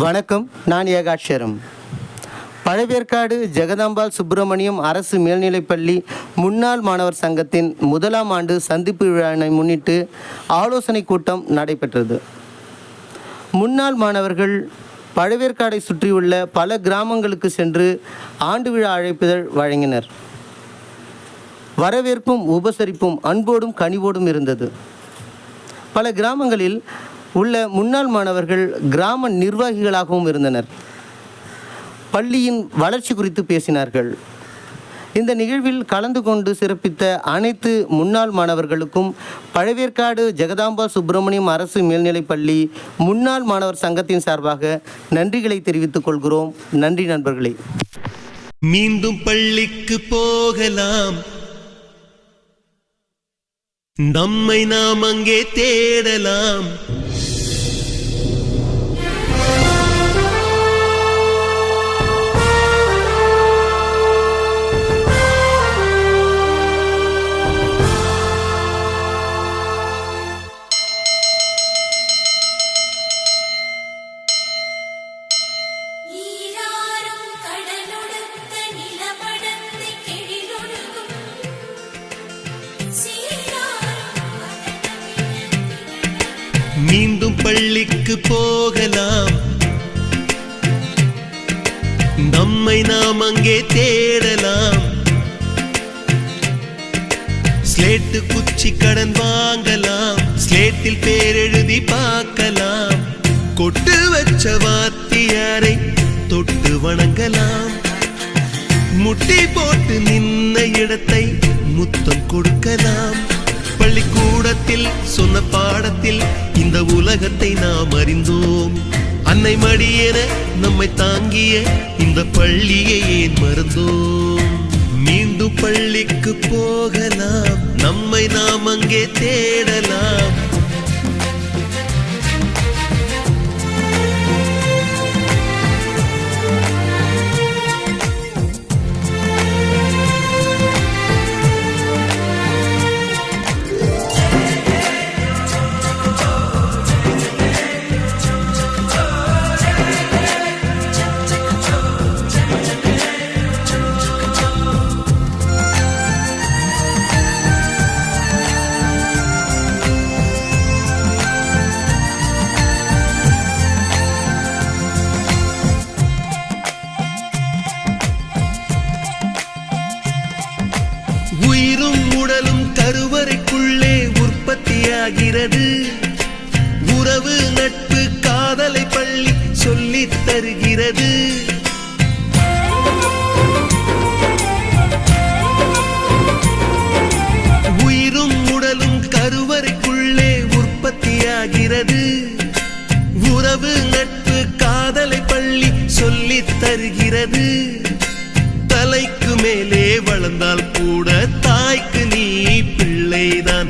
வணக்கம், நான் ஏகாட்சரம். பழவேற்காடு ஜெகதாம்பாள் சுப்பிரமணியம் அரசு மேல்நிலைப்பள்ளி முன்னாள் மாணவர் சங்கத்தின் முதலாம் ஆண்டு சந்திப்பு விழாவினை முன்னிட்டு ஆலோசனை கூட்டம் நடைபெற்றது. முன்னாள் மாணவர்கள் பழவேற்காடை சுற்றியுள்ள பல கிராமங்களுக்கு சென்று ஆண்டு விழா அழைப்பிதழ் வழங்கினர். வரவேற்பும் உபசரிப்பும் அன்போடும் கனிவோடும் இருந்தது. பல கிராமங்களில் உள்ள முன்னாள் மாணவர்கள் கிராம நிர்வாகிகளாகவும் இருந்தனர். பள்ளியின் வளர்ச்சி குறித்து பேசினார்கள். இந்த நிகழ்வில் கலந்து கொண்டு சிறப்பித்த அனைத்து முன்னாள் மாணவர்களுக்கும் பழவேற்காடு ஜெகதாம்பாள் சுப்பிரமணியம் அரசு மேல்நிலைப்பள்ளி முன்னாள் மாணவர் சங்கத்தின் சார்பாக நன்றிகளை தெரிவித்துக் கொள்கிறோம். நன்றி நண்பர்களே. மீண்டும் பள்ளிக்கு போகலாம், நம்மை நாம் அங்கே தேடலாம். மீண்டும் பள்ளிக்கு போகலாம், நம்மை நாம் அங்கே தேடலாம். ஸ்லேட்டு குச்சி கடன் வாங்கலாம், ஸ்லேட்டில் பேரெழுதி பார்க்கலாம். கொட்டு வச்ச வாத்தியாரை தொட்டு வணங்கலாம். முட்டி போட்டு நின்ன இடத்தை முத்தம் கொடுக்கலாம். பள்ளிக்கூடத்தில் சொன்ன பாடத்தில் இந்த உலகத்தை நாம் அறிந்தோம். அன்னை மடியென நம்மை தாங்கிய இந்த பள்ளியை ஏன் மறந்தோம்? மீண்டும் பள்ளிக்கு போகலாம், நம்மை நாம் அங்கே தேடலாம். உயிரும் உடலும் கருவறைக்குள்ளே உற்பத்தியாகிறது. உறவு, நட்பு, காதலை பள்ளி சொல்லித் தருகிறது. உயிரும் உடலும் கருவறைக்குள்ளே உற்பத்தியாகிறது. உறவு, நட்பு, காதலை பள்ளி சொல்லித் தருகிறது. தலைக்கு மேலே வளர்ந்தால் கூட தாய்க்கு நீ பிள்ளைதான்.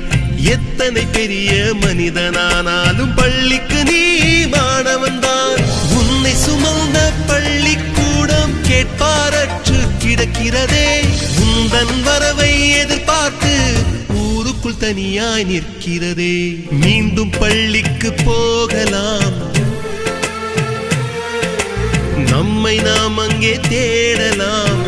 எத்தனை பெரிய மனிதனானாலும் பள்ளிக்கு நீ மாணவன்தான். உன்னை சுமந்த பள்ளிக்கூடம் கேட்பாரற்று கிடக்கிறதே. உந்தன் வரவை எதிர்பார்த்து ஊருக்குள் தனியாய் நிற்கிறதே. மீண்டும் பள்ளிக்கு போகலாம், நம்மை நாம் அங்கே தேடலாம்.